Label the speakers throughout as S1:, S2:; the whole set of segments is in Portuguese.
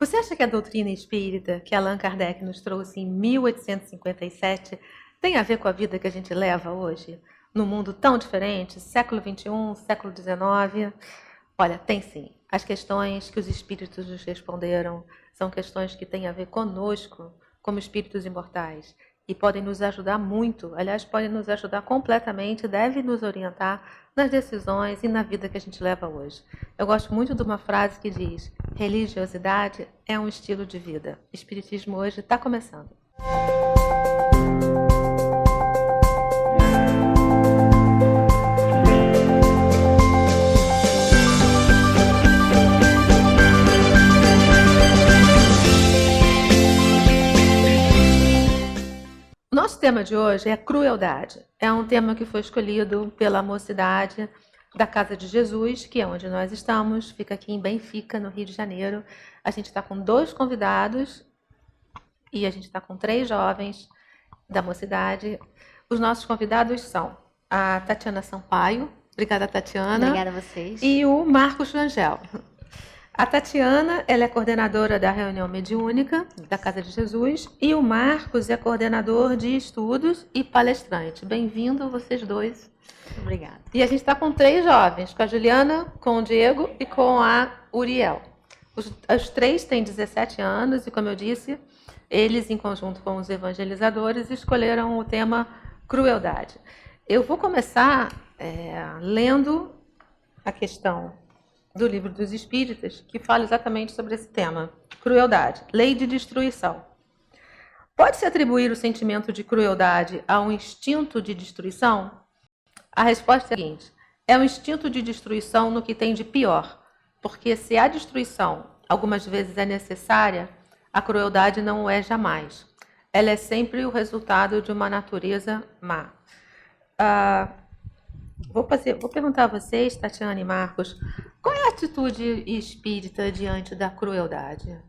S1: Você acha que a doutrina espírita que Allan Kardec nos trouxe em 1857 tem a ver com a vida que a gente leva hoje? Num mundo tão diferente, século XXI, século XIX? Olha, tem sim. As questões que os espíritos nos responderam são questões que têm a ver conosco, como espíritos imortais, e podem nos ajudar muito, aliás, podem nos ajudar completamente, devem nos orientar nas decisões e na vida que a gente leva hoje. Eu gosto muito de uma frase que diz: religiosidade é um estilo de vida. O Espiritismo hoje está começando. O nosso tema de hoje é crueldade. É um tema que foi escolhido pela mocidade da Casa de Jesus, que é onde nós estamos, fica aqui em Benfica, no Rio de Janeiro. A gente está com 2 convidados e a gente está com 3 jovens da mocidade. Os nossos convidados são a Tatiana Sampaio. Obrigada, Tatiana.
S2: Obrigada a vocês.
S1: E o Marcos Rangel. A Tatiana, ela é coordenadora da reunião mediúnica da Casa de Jesus e o Marcos é coordenador de estudos e palestrante. Bem-vindo vocês dois.
S2: Obrigada.
S1: E a gente está com 3 jovens, com a Juliana, com o Diego e com a Uriel. Os 3 têm 17 anos e, como eu disse, eles, em conjunto com os evangelizadores, escolheram o tema crueldade. Eu vou começar lendo a questão do Livro dos Espíritas, que fala exatamente sobre esse tema, crueldade, lei de destruição. Pode-se atribuir o sentimento de crueldade a um instinto de destruição? A resposta é a seguinte: é um instinto de destruição no que tem de pior, porque se a destruição algumas vezes é necessária, a crueldade não o é jamais. Ela é sempre o resultado de uma natureza má. Vou perguntar a vocês, Tatiana e Marcos, qual é a atitude espírita diante da crueldade?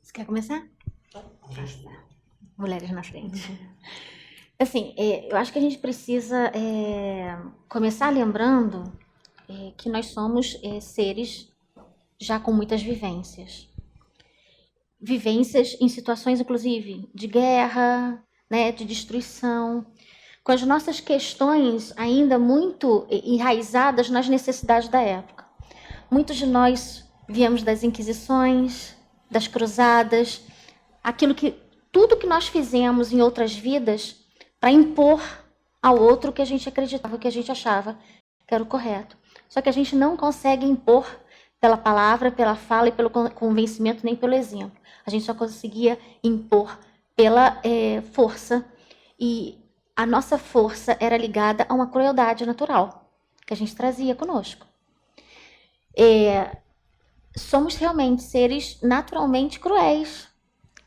S2: Você quer começar? Mulheres na frente. Assim, eu acho que a gente precisa começar lembrando que nós somos seres já com muitas vivências. Vivências em situações, inclusive, de guerra, né, de destruição, com as nossas questões ainda muito enraizadas nas necessidades da época. Muitos de nós viemos das Inquisições, das Cruzadas, tudo que nós fizemos em outras vidas para impor ao outro o que a gente acreditava, o que a gente achava que era o correto. Só que a gente não consegue impor pela palavra, pela fala e pelo convencimento, nem pelo exemplo. A gente só conseguia impor pela força, e a nossa força era ligada a uma crueldade natural que a gente trazia conosco. Somos realmente seres naturalmente cruéis,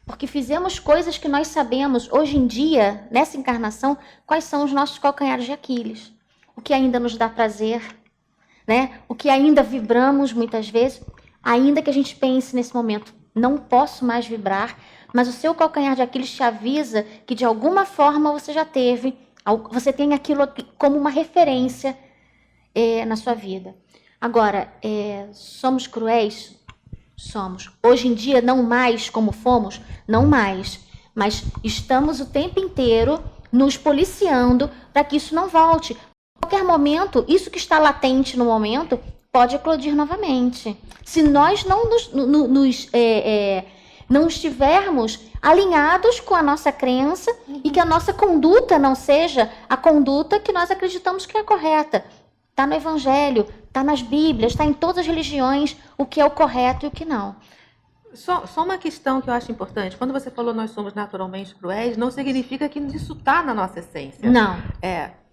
S2: porque fizemos coisas que nós sabemos, hoje em dia, nessa encarnação, quais são os nossos calcanhares de Aquiles. O que ainda nos dá prazer, né? O que ainda vibramos muitas vezes, ainda que a gente pense nesse momento, não posso mais vibrar, mas o seu calcanhar de Aquiles te avisa que de alguma forma você já teve, você tem aquilo como uma referência na sua vida. Agora, somos cruéis? Somos. Hoje em dia, não mais como fomos, não mais. Mas estamos o tempo inteiro nos policiando para que isso não volte. A qualquer momento, isso que está latente no momento pode eclodir novamente. Se nós não estivermos alinhados com a nossa crença e que a nossa conduta não seja a conduta que nós acreditamos que é correta. Está no Evangelho, está nas Bíblias, está em todas as religiões o que é o correto e o que não.
S1: Só uma questão que eu acho importante. Quando você falou nós somos naturalmente cruéis, não significa que isso está na nossa essência.
S2: Não.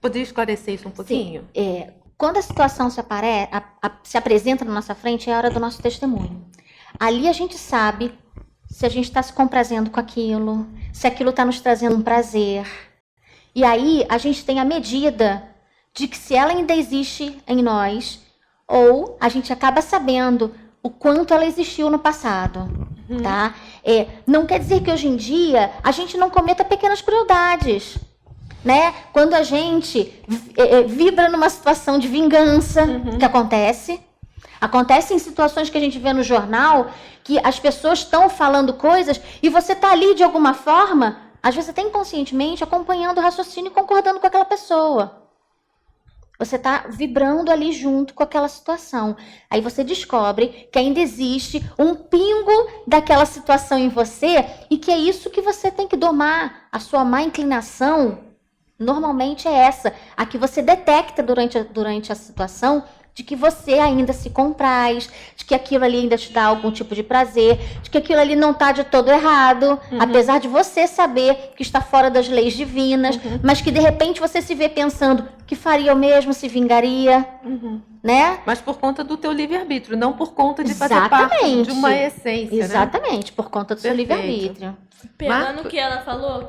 S1: Poderia esclarecer isso um pouquinho?
S2: Sim. Quando a situação se apresenta na nossa frente, é a hora do nosso testemunho. Ali a gente sabe se a gente está se comprazendo com aquilo, se aquilo está nos trazendo um prazer. E aí a gente tem a medida de que se ela ainda existe em nós, ou a gente acaba sabendo o quanto ela existiu no passado. Tá? Não quer dizer que hoje em dia a gente não cometa pequenas crueldades. Né? Quando a gente vibra numa situação de vingança, que acontece, Acontecem situações que a gente vê no jornal que as pessoas estão falando coisas e você está ali de alguma forma, às vezes até inconscientemente, acompanhando o raciocínio e concordando com aquela pessoa. Você está vibrando ali junto com aquela situação. Aí você descobre que ainda existe um pingo daquela situação em você e que é isso que você tem que domar. A sua má inclinação, normalmente é essa. A que você detecta durante a situação de que você ainda se compraz, de que aquilo ali ainda te dá algum tipo de prazer, de que aquilo ali não está de todo errado, apesar de você saber que está fora das leis divinas, mas que de repente você se vê pensando que faria o mesmo, se vingaria, né?
S1: Mas por conta do teu livre-arbítrio, não por conta de fazer parte de uma essência,
S2: Exatamente, por conta do seu livre-arbítrio.
S3: Pegando o que ela falou,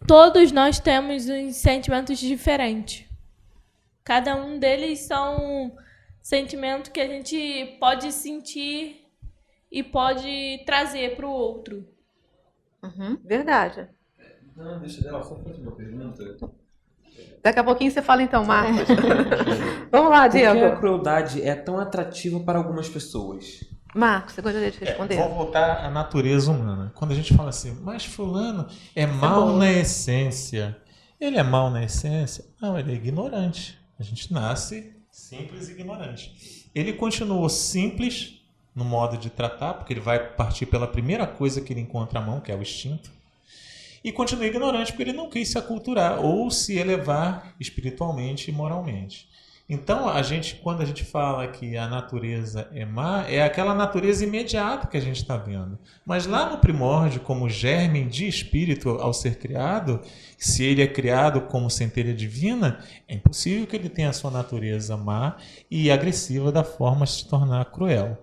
S3: todos nós temos uns sentimentos diferentes. Cada um deles são sentimentos que a gente pode sentir e pode trazer para o outro.
S1: Verdade.
S4: Não, deixa dela só fazer uma pergunta.
S1: Daqui a pouquinho você fala então, Marcos. Vamos lá,
S4: Por que a
S1: Diego.
S4: crueldade é tão atrativa para algumas pessoas?
S1: Marcos, você gostaria de responder?
S5: Vou voltar à natureza humana. Quando a gente fala assim, mas fulano é mau na essência. Ele é mau na essência? Não, ele é ignorante. A gente nasce simples e ignorante. Ele continuou simples no modo de tratar, porque ele vai partir pela primeira coisa que ele encontra à mão, que é o instinto. E continua ignorante porque ele não quis se aculturar ou se elevar espiritualmente e moralmente. Então, quando a gente fala que a natureza é má, é aquela natureza imediata que a gente está vendo. Mas lá no primórdio, como germe de espírito ao ser criado, se ele é criado como centelha divina, é impossível que ele tenha a sua natureza má e agressiva da forma de se tornar cruel.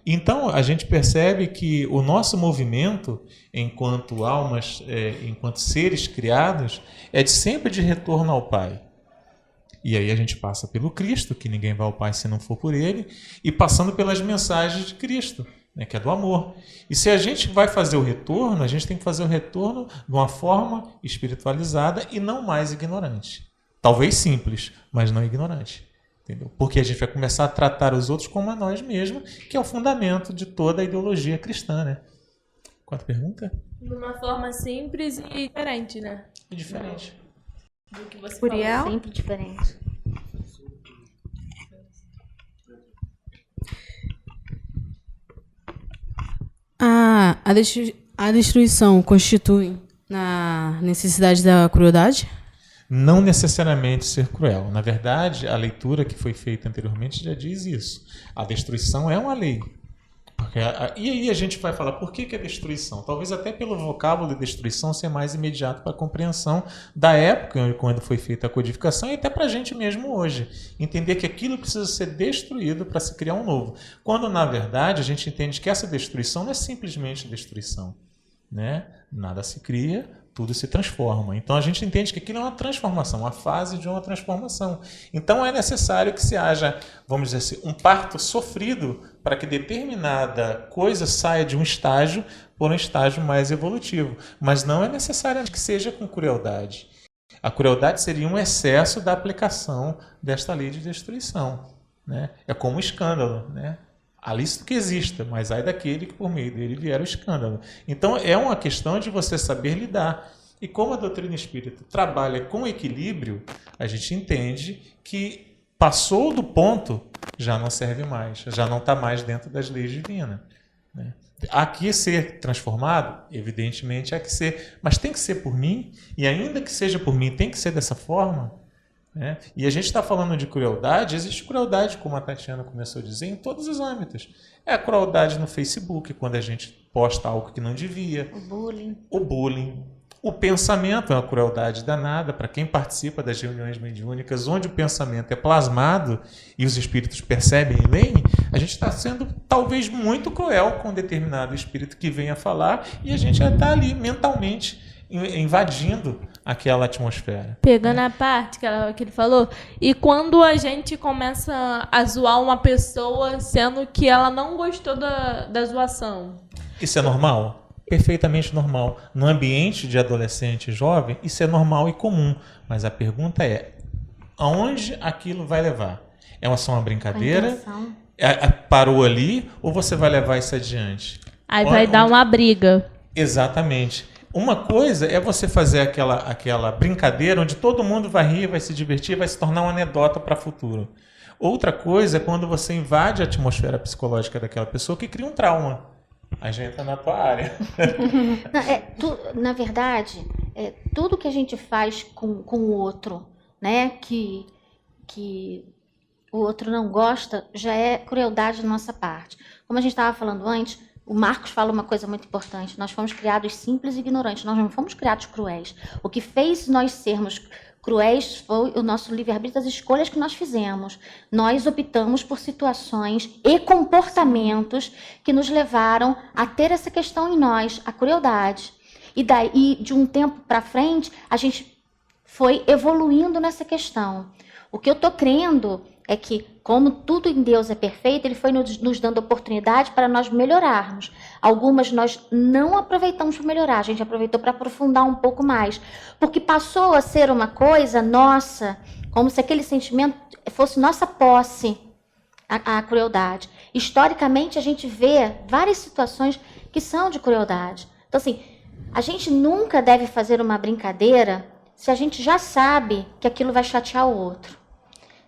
S5: Então, a gente percebe que o nosso movimento, enquanto almas, enquanto seres criados, é sempre de retorno ao Pai. E aí a gente passa pelo Cristo, que ninguém vai ao Pai se não for por Ele, e passando pelas mensagens de Cristo, né, que é do amor. E se a gente vai fazer o retorno, a gente tem que fazer o retorno de uma forma espiritualizada e não mais ignorante. Talvez simples, mas não ignorante. Entendeu? Porque a gente vai começar a tratar os outros como a nós mesmos, que é o fundamento de toda a ideologia cristã, né? Quarta pergunta?
S3: De uma forma simples e diferente, né?
S5: É diferente.
S3: Do que você
S1: Uriel?
S3: falou.
S2: Sempre diferente.
S6: A destruição constitui na necessidade da crueldade?
S5: Não necessariamente ser cruel. Na verdade, a leitura que foi feita anteriormente já diz isso. A destruição é uma lei. E aí a gente vai falar, por que é destruição? Talvez até pelo vocábulo de destruição ser mais imediato para a compreensão da época quando foi feita a codificação e até para a gente mesmo hoje. Entender que aquilo precisa ser destruído para se criar um novo. Quando, na verdade, a gente entende que essa destruição não é simplesmente destruição, né? Nada se cria, tudo se transforma. Então a gente entende que aquilo é uma transformação, uma fase de uma transformação. Então é necessário que se haja, vamos dizer assim, um parto sofrido para que determinada coisa saia de um estágio por um estágio mais evolutivo. Mas não é necessário que seja com crueldade. A crueldade seria um excesso da aplicação desta lei de destruição, né? É como um escândalo, né? Há lícito que exista, mas ai daquele que por meio dele vier o escândalo. Então é uma questão de você saber lidar. E como a doutrina espírita trabalha com equilíbrio, a gente entende que passou do ponto, já não serve mais, já não está mais dentro das leis divinas, né? Há que ser transformado? Evidentemente há que ser, mas tem que ser por mim, e ainda que seja por mim, tem que ser dessa forma. Né? E a gente está falando de crueldade, existe crueldade, como a Tatiana começou a dizer, em todos os âmbitos. É a crueldade no Facebook, quando a gente posta algo que não devia. O bullying. O pensamento é uma crueldade danada para quem participa das reuniões mediúnicas, onde o pensamento é plasmado e os espíritos percebem e leem, a gente está sendo talvez muito cruel com um determinado espírito que vem a falar e a gente já está ali mentalmente invadindo aquela atmosfera.
S3: Pegando a parte que ele falou, e quando a gente começa a zoar uma pessoa sendo que ela não gostou da zoação.
S5: Isso é normal? Perfeitamente normal. No ambiente de adolescente e jovem, isso é normal e comum. Mas a pergunta é, aonde aquilo vai levar? É só uma brincadeira? Parou ali ou você vai levar isso adiante?
S3: Aí vai dar uma briga.
S5: Exatamente. Uma coisa é você fazer aquela brincadeira onde todo mundo vai rir, vai se divertir, vai se tornar uma anedota para o futuro. Outra coisa é quando você invade a atmosfera psicológica daquela pessoa que cria um trauma. A gente entra na tua área.
S2: Na verdade, tudo que a gente faz com o outro, né, que o outro não gosta, já é crueldade da nossa parte. Como a gente estava falando antes, o Marcos fala uma coisa muito importante. Nós fomos criados simples e ignorantes. Nós não fomos criados cruéis. O que fez nós sermos cruéis foi o nosso livre-arbítrio, as escolhas que nós fizemos. Nós optamos por situações e comportamentos que nos levaram a ter essa questão em nós, a crueldade. E daí, de um tempo para frente, a gente foi evoluindo nessa questão. O que eu estou crendo é que, como tudo em Deus é perfeito, Ele foi nos dando oportunidade para nós melhorarmos. Algumas nós não aproveitamos para melhorar, a gente aproveitou para aprofundar um pouco mais. Porque passou a ser uma coisa nossa, como se aquele sentimento fosse nossa posse, a crueldade. Historicamente, a gente vê várias situações que são de crueldade. Então, assim, a gente nunca deve fazer uma brincadeira se a gente já sabe que aquilo vai chatear o outro.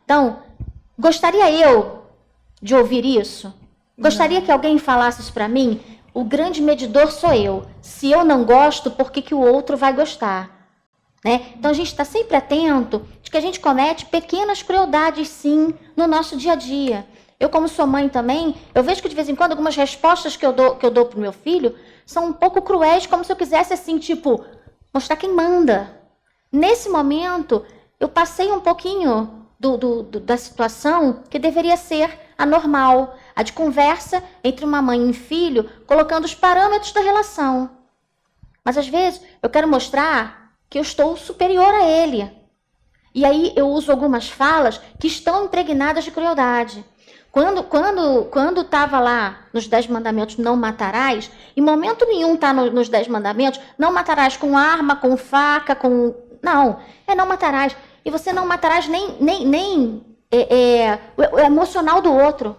S2: Então, gostaria eu de ouvir isso? Gostaria que alguém falasse isso para mim? O grande medidor sou eu. Se eu não gosto, por que o outro vai gostar? Né? Então, a gente está sempre atento de que a gente comete pequenas crueldades, sim, no nosso dia a dia. Eu, como sou mãe também, eu vejo que de vez em quando algumas respostas que eu dou para o meu filho são um pouco cruéis, como se eu quisesse, assim, tipo, mostrar quem manda. Nesse momento, eu passei um pouquinho da situação que deveria ser a normal, a de conversa entre uma mãe e filho, colocando os parâmetros da relação. Mas às vezes eu quero mostrar que eu estou superior a ele. E aí eu uso algumas falas que estão impregnadas de crueldade. Quando estava lá nos 10 mandamentos, não matarás, em momento nenhum está nos 10 mandamentos, não matarás com arma, com faca, com... Não, não matarás. E você não matarás nem o emocional do outro.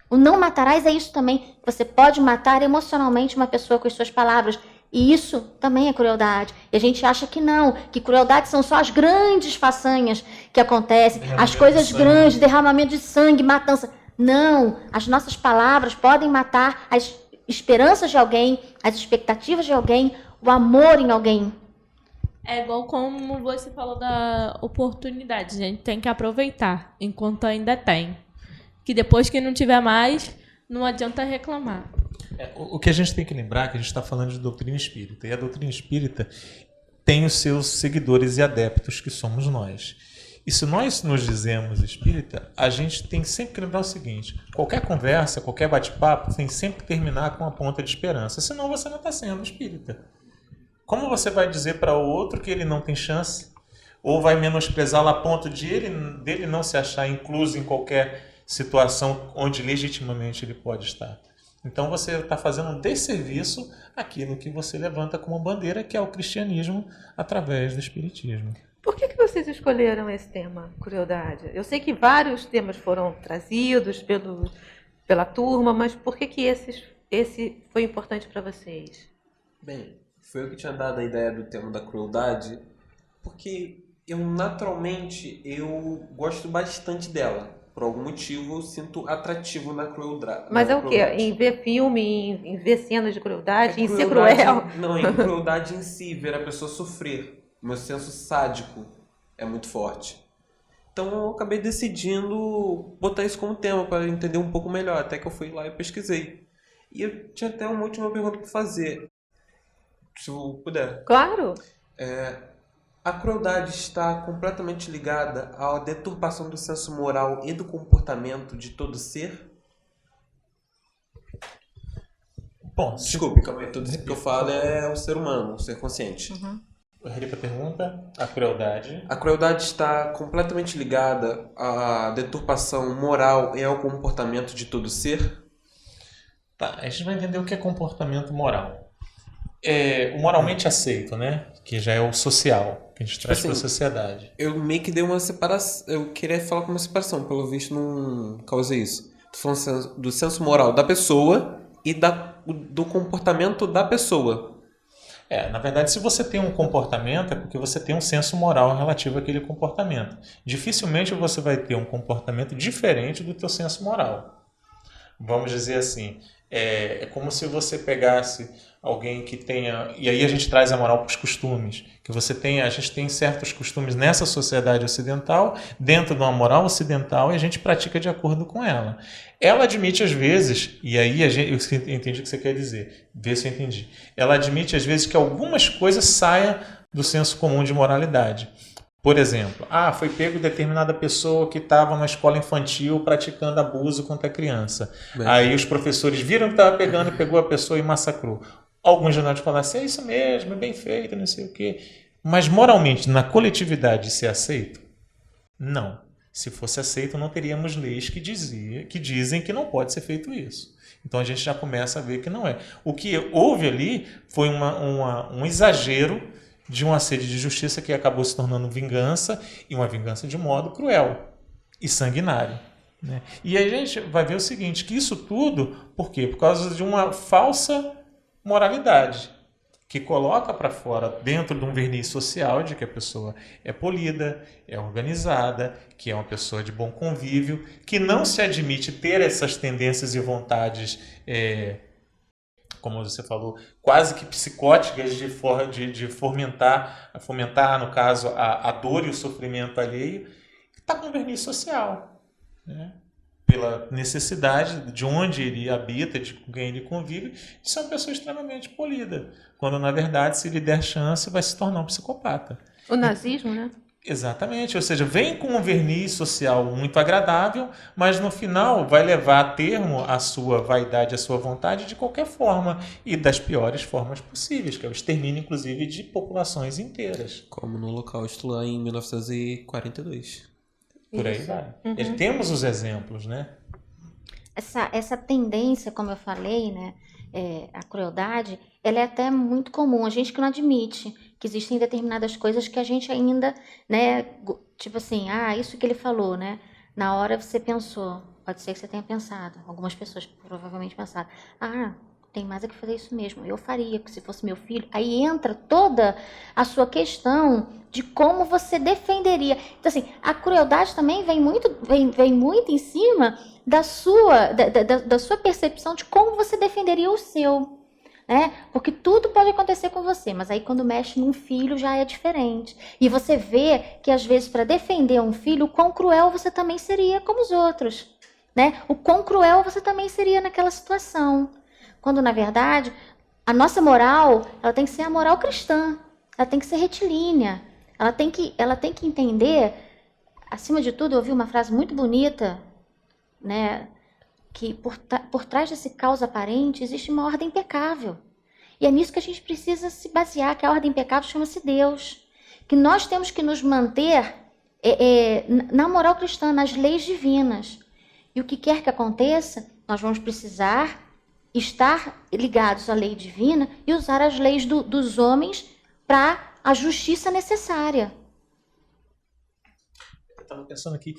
S2: O não matarás é isso também. Você pode matar emocionalmente uma pessoa com as suas palavras. E isso também é crueldade. E a gente acha que não, que crueldade são só as grandes façanhas que acontecem, as coisas grandes, derramamento de sangue, matança. Não, as nossas palavras podem matar as esperanças de alguém, as expectativas de alguém, o amor em alguém.
S3: É igual como você falou da oportunidade. A gente tem que aproveitar enquanto ainda tem. Que depois que não tiver mais, não adianta reclamar.
S5: O que a gente tem que lembrar é que a gente está falando de doutrina espírita. E a doutrina espírita tem os seus seguidores e adeptos, que somos nós. E se nós nos dizemos espírita, a gente tem sempre que lembrar o seguinte: qualquer conversa, qualquer bate-papo tem sempre que terminar com uma ponta de esperança. Senão você não está sendo espírita. Como você vai dizer para o outro que ele não tem chance? Ou vai menosprezá-lo a ponto dele não se achar incluso em qualquer situação onde legitimamente ele pode estar? Então você está fazendo um desserviço àquilo que você levanta como bandeira, que é o cristianismo através do espiritismo.
S1: Por que vocês escolheram esse tema, crueldade? Eu sei que vários temas foram trazidos pela turma, mas por que esse foi importante para vocês?
S4: Bem, foi eu que tinha dado a ideia do tema da crueldade, porque naturalmente gosto bastante dela. Por algum motivo eu sinto atrativo na crueldade.
S1: Mas é o quê? Em ver filme, em ver cenas de crueldade, em ser cruel?
S4: Não, em crueldade em si, ver a pessoa sofrer. Meu senso sádico é muito forte. Então eu acabei decidindo botar isso como tema para entender um pouco melhor, até que eu fui lá e pesquisei. E eu tinha até uma última pergunta para fazer, se eu puder.
S1: Claro!
S4: A crueldade está completamente ligada à deturpação do senso moral e do comportamento de todo ser?
S5: Bom,
S4: desculpe, calma aí. Todo ser que eu falo é o ser humano, o ser consciente.
S1: Uhum.
S5: Eu repito a pergunta. A crueldade.
S4: A crueldade está completamente ligada à deturpação moral e ao comportamento de todo ser?
S5: Tá, a gente vai entender o que é comportamento moral. O moralmente aceito, né? Que já é o social, que a gente traz para a sociedade.
S4: Eu meio que dei uma separação. Eu queria falar com uma separação, pelo visto não causei isso. Tô falando do senso moral da pessoa e do comportamento da pessoa.
S5: Na verdade, se você tem um comportamento, é porque você tem um senso moral relativo àquele comportamento. Dificilmente você vai ter um comportamento diferente do teu senso moral. Vamos dizer assim, é como se você pegasse alguém que tenha... E aí a gente traz a moral para os costumes. A gente tem certos costumes nessa sociedade ocidental, dentro de uma moral ocidental, e a gente pratica de acordo com ela. Ela admite às vezes, e aí eu entendi o que você quer dizer, vê se eu entendi. Ela admite às vezes que algumas coisas saiam do senso comum de moralidade. Por exemplo, foi pego determinada pessoa que estava na escola infantil praticando abuso contra a criança. Aí os professores viram que estava pegando e pegou a pessoa e massacrou. Alguns jornalistas falaram assim, é isso mesmo, é bem feito, não sei o quê. Mas moralmente, na coletividade, isso é aceito? Não. Se fosse aceito, não teríamos leis que dizem que não pode ser feito isso. Então a gente já começa a ver que não é. O que houve ali foi um exagero de uma sede de justiça que acabou se tornando vingança, e uma vingança de modo cruel e sanguinário. Né? E aí a gente vai ver o seguinte, que isso tudo, por quê? Por causa de uma falsa moralidade, que coloca para fora, dentro de um verniz social, de que a pessoa é polida, é organizada, que é uma pessoa de bom convívio, que não se admite ter essas tendências e vontades, como você falou, quase que psicóticas de fomentar, no caso, a dor e o sofrimento alheio, que está com verniz social, né? Pela necessidade de onde ele habita, de com quem ele convive, de ser uma pessoa extremamente polida, quando na verdade, se lhe der chance, vai se tornar um psicopata.
S1: O nazismo, né?
S5: Exatamente, ou seja, vem com um verniz social muito agradável, mas no final vai levar a termo a sua vaidade, a sua vontade de qualquer forma e das piores formas possíveis, que é o extermínio, inclusive, de populações inteiras.
S4: Como no Holocausto lá em 1942.
S5: Por aí vai. Temos os exemplos, né?
S2: Essa tendência, como eu falei, né, a crueldade, ela é até muito comum. A gente que não admite que existem determinadas coisas que a gente ainda, né, tipo assim, isso que ele falou, né? Na hora você pensou, pode ser que você tenha pensado, algumas pessoas provavelmente pensaram, tem mais é que fazer isso mesmo, eu faria, se fosse meu filho. Aí entra toda a sua questão de como você defenderia. Então, assim, a crueldade também vem muito em cima da sua percepção de como você defenderia o seu. Né? Porque tudo pode acontecer com você, mas aí quando mexe num filho já é diferente. E você vê que às vezes para defender um filho, o quão cruel você também seria como os outros. Né? O quão cruel você também seria naquela situação. Quando, na verdade, a nossa moral, ela tem que ser a moral cristã. Ela tem que ser retilínea. Ela tem que entender, acima de tudo, eu ouvi uma frase muito bonita, né, que por trás desse caos aparente existe uma ordem impecável. E é nisso que a gente precisa se basear, que a ordem impecável chama-se Deus. Que nós temos que nos manter na moral cristã, nas leis divinas. E o que quer que aconteça, nós vamos precisar estar ligados à lei divina e usar as leis dos homens para a justiça necessária.
S5: Eu estava pensando aqui,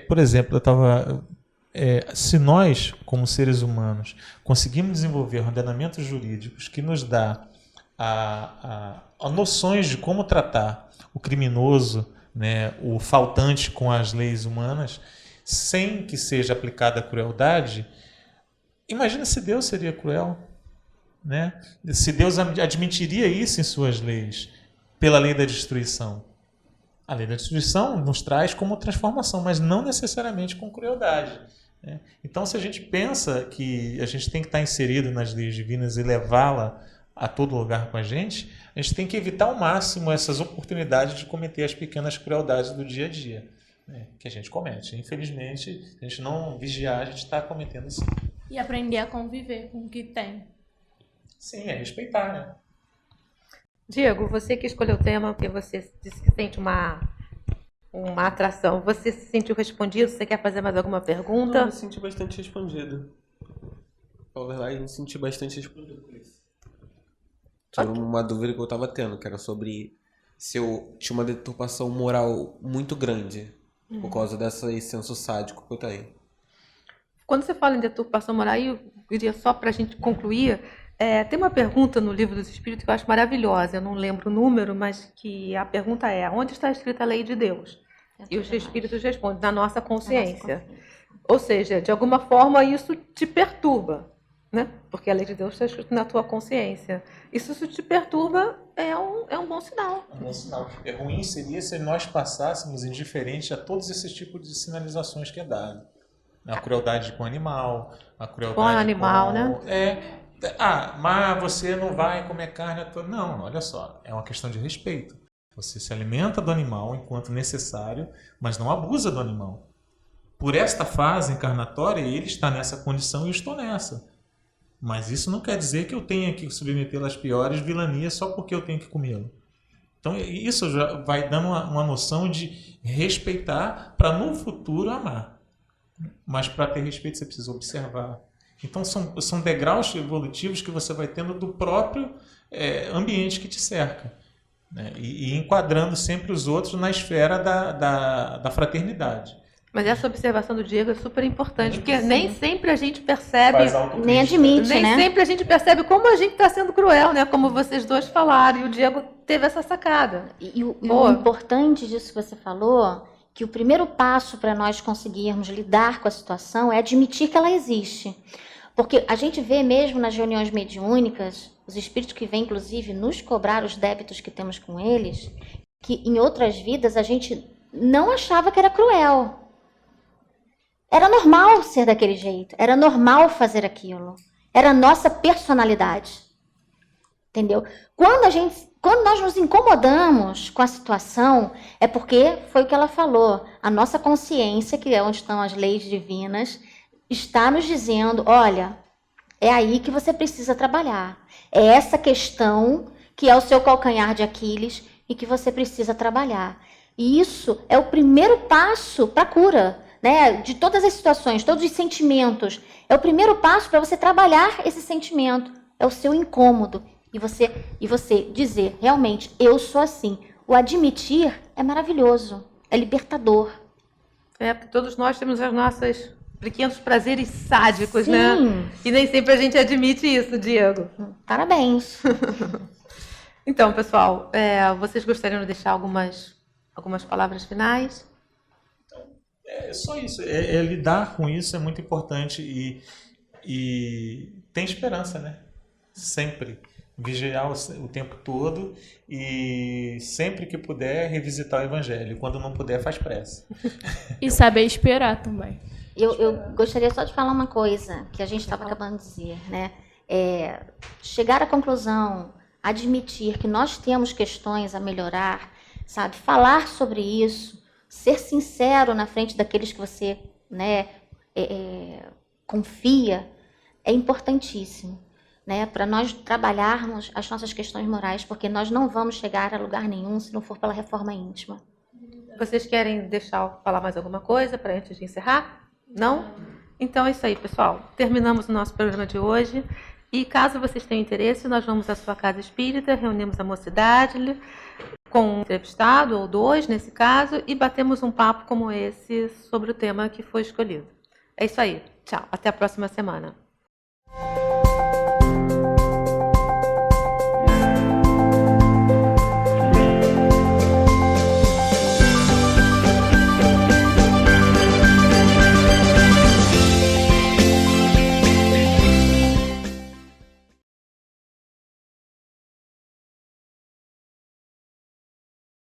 S5: por exemplo, se nós, como seres humanos, conseguimos desenvolver ordenamentos jurídicos que nos dá a noções de como tratar o criminoso, né, o faltante com as leis humanas, sem que seja aplicada a crueldade, imagina se Deus seria cruel, né? Se Deus admitiria isso em suas leis, pela lei da destruição. A lei da destruição nos traz como transformação, mas não necessariamente com crueldade. Né? Então, se a gente pensa que a gente tem que estar inserido nas leis divinas e levá-la a todo lugar com a gente tem que evitar ao máximo essas oportunidades de cometer as pequenas crueldades do dia a dia, né? Que a gente comete. Infelizmente, se a gente não vigiar, a gente está cometendo sim.
S3: E aprender a conviver com o que tem.
S5: Sim, é respeitar, né?
S1: Diego, você que escolheu o tema, porque você disse que sente uma atração. Você se sentiu respondido? Você quer fazer mais alguma pergunta?
S4: Não, eu me senti bastante respondido. Na verdade, eu me senti bastante respondido por isso. Tinha uma dúvida que eu estava tendo, que era sobre se eu tinha uma deturpação moral muito grande por causa desse senso sádico que eu tenho.
S1: Quando você fala em deturpação moral, eu diria só para a gente concluir, tem uma pergunta no Livro dos Espíritos que eu acho maravilhosa, eu não lembro o número, mas que a pergunta é: onde está escrita a lei de Deus? E os Espíritos respondem: na nossa consciência. Ou seja, de alguma forma isso te perturba, né? Porque a lei de Deus está escrita na tua consciência. E se isso te perturba, é um bom sinal.
S5: É um bom sinal. Ruim seria se nós passássemos indiferente a todos esses tipos de sinalizações que é dado. A crueldade com o animal, a crueldade
S1: Com o animal,
S5: com...
S1: né?
S5: Mas você não vai comer carne toda. Não, olha só, é uma questão de respeito. Você se alimenta do animal enquanto necessário, mas não abusa do animal. Por esta fase encarnatória, ele está nessa condição e eu estou nessa. Mas isso não quer dizer que eu tenha que submetê-lo às piores vilanias só porque eu tenho que comê-lo. Então isso já vai dando uma noção de respeitar para no futuro amar. Mas para ter respeito você precisa observar. Então são degraus evolutivos que você vai tendo do próprio ambiente que te cerca, né? E enquadrando sempre os outros na esfera da fraternidade.
S1: Mas essa observação do Diego é super importante, porque nem sempre a gente percebe,
S2: Nem admite,
S1: nem
S2: né?
S1: sempre a gente percebe como a gente está sendo cruel, né? Como vocês dois falaram, e o Diego teve essa sacada.
S2: E o
S1: Boa.
S2: importante disso que você falou, que o primeiro passo para nós conseguirmos lidar com a situação é admitir que ela existe. Porque a gente vê mesmo nas reuniões mediúnicas, os espíritos que vêm, inclusive, nos cobrar os débitos que temos com eles, que em outras vidas a gente não achava que era cruel. Era normal ser daquele jeito, era normal fazer aquilo. Era a nossa personalidade. Entendeu? Quando nós nos incomodamos com a situação, é porque foi o que ela falou. A nossa consciência, que é onde estão as leis divinas, está nos dizendo: olha, é aí que você precisa trabalhar. É essa questão que é o seu calcanhar de Aquiles e que você precisa trabalhar. E isso é o primeiro passo para a cura, né? De todas as situações, todos os sentimentos. É o primeiro passo para você trabalhar esse sentimento. É o seu incômodo. E você dizer, realmente, eu sou assim. O admitir é maravilhoso, é libertador.
S1: Porque todos nós temos as nossas pequenos prazeres sádicos,
S2: Sim.
S1: né? E nem sempre a gente admite isso, Diego.
S2: Parabéns.
S1: Então, pessoal, vocês gostariam de deixar algumas palavras finais?
S5: É só isso. Lidar com isso é muito importante e tem esperança, né? Sempre. Vigiar o tempo todo e sempre que puder revisitar o Evangelho. Quando não puder, faz pressa.
S3: E saber esperar também.
S2: Eu gostaria só de falar uma coisa que a gente estava acabando de dizer, né? Chegar à conclusão, admitir que nós temos questões a melhorar, sabe? Falar sobre isso, ser sincero na frente daqueles que você, né, confia, é importantíssimo, né? Para nós trabalharmos as nossas questões morais, porque nós não vamos chegar a lugar nenhum se não for pela reforma íntima.
S1: Vocês querem falar mais alguma coisa para antes de encerrar? Não? Então é isso aí, pessoal. Terminamos o nosso programa de hoje. E caso vocês tenham interesse, nós vamos à sua casa espírita, reunimos a mocidade com um entrevistado, ou dois nesse caso, e batemos um papo como esse sobre o tema que foi escolhido. É isso aí. Tchau. Até a próxima semana.